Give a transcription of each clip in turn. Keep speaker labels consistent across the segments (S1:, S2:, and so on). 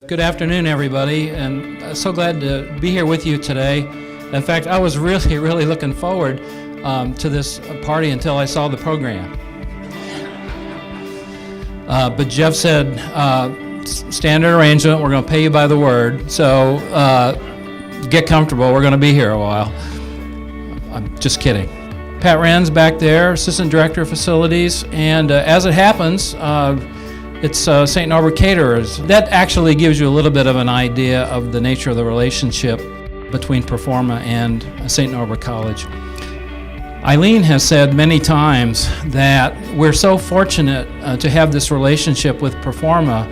S1: Good afternoon, everybody, and so glad to be here with you today. In fact, I was really looking forward to this party until I saw the program. But Jeff said, standard arrangement, we're going to pay you by the word, so get comfortable, we're going to be here a while. I'm just kidding. Pat Wren's back there, Assistant Director of Facilities, and as it happens, it's St. Norbert Caterers. That actually gives you a little bit of an idea of the nature of the relationship between Performa and St. Norbert College. Eileen has said many times that we're so fortunate to have this relationship with Performa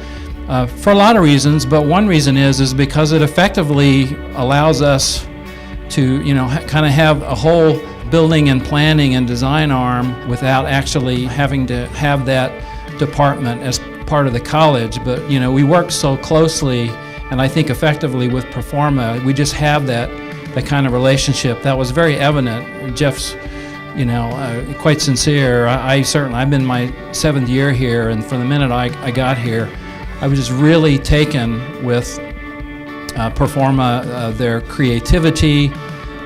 S1: for a lot of reasons, but one reason is because it effectively allows us to, kind of have a whole building and planning and design arm without actually having to have that department as part of the college. But we work so closely and I think effectively with Performa. We just have that kind of relationship that was very evident. Jeff's quite sincere. I've been my 7th year here, and from the minute I got here, I was just really taken with Performa, their creativity,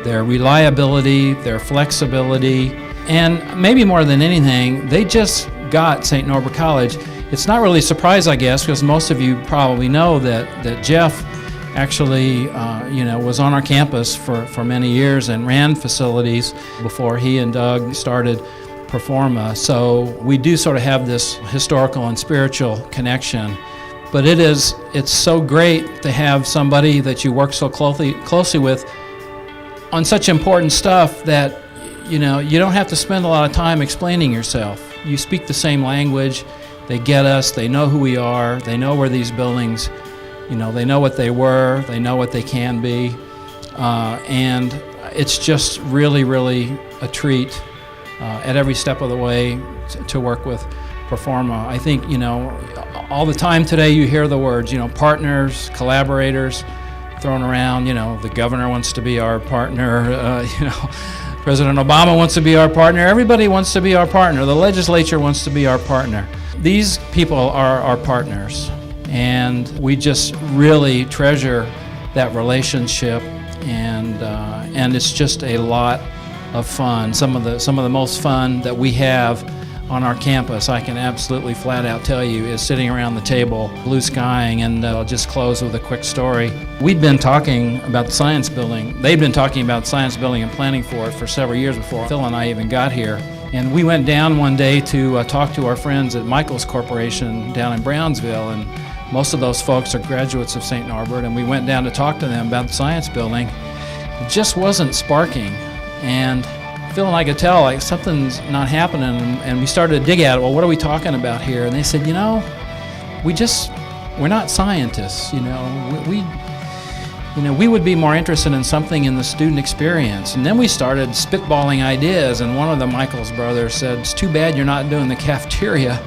S1: their reliability, their flexibility, and maybe more than anything, they just got St. Norbert College. It's not really a surprise, I guess, because most of you probably know that Jeff actually was on our campus for many years and ran facilities before he and Doug started Performa. So we do sort of have this historical and spiritual connection. But it's so great to have somebody that you work so closely with on such important stuff that you don't have to spend a lot of time explaining yourself. You speak the same language. They get us. They know who we are. They know where these buildings, they know what they were. They know what they can be. And it's just really, really a treat at every step of the way to work with Performa. I think, all the time today you hear the words, partners, collaborators thrown around. The governor wants to be our partner. President Obama wants to be our partner. Everybody wants to be our partner. The legislature wants to be our partner. These people are our partners, and we just really treasure that relationship, and it's just a lot of fun. Some of the most fun that we have on our campus, I can absolutely flat out tell you, is sitting around the table, blue skying, and I'll just close with a quick story. We'd been talking about the science building. They'd been talking about the science building and planning for it for several years before Phil and I even got here. And we went down one day to talk to our friends at Michaels Corporation down in Brownsville, and most of those folks are graduates of St. Norbert, and we went down to talk to them about the science building. It just wasn't sparking, and Phil and I could tell like something's not happening, and we started to dig at it. Well, what are we talking about here? And they said, we're not scientists. We would be more interested in something in the student experience. And then we started spitballing ideas, and one of the Michaels brothers said, it's too bad you're not doing the cafeteria,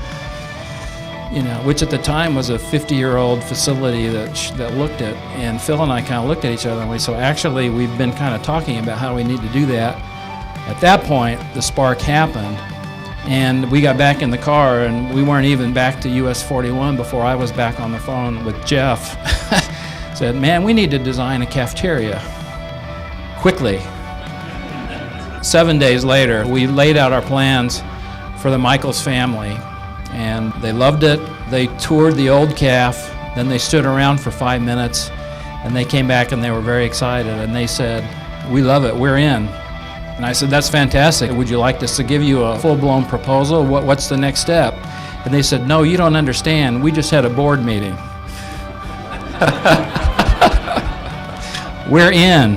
S1: which at the time was a 50-year-old facility that looked at, and Phil and I kind of looked at each other and so actually we've been kind of talking about how we need to do that. At that point, the spark happened, and we got back in the car, and we weren't even back to US 41 before I was back on the phone with Jeff. Said, man, we need to design a cafeteria quickly. 7 days later, we laid out our plans for the Michaels family, and they loved it. They toured the old caf, then they stood around for 5 minutes, and they came back and they were very excited, and they said, we love it, we're in. And I said, that's fantastic. Would you like us to give you a full-blown proposal? What's the next step? And they said, no, you don't understand. We just had a board meeting. We're in.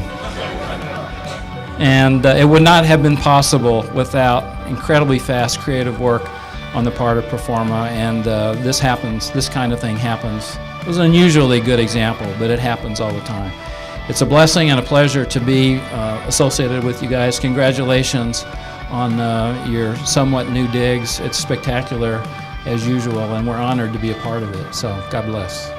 S1: And it would not have been possible without incredibly fast creative work on the part of Performa, and this kind of thing happens. It was an unusually good example, but it happens all the time. It's a blessing and a pleasure to be associated with you guys. Congratulations on your somewhat new digs. It's spectacular as usual, and we're honored to be a part of it. So God bless.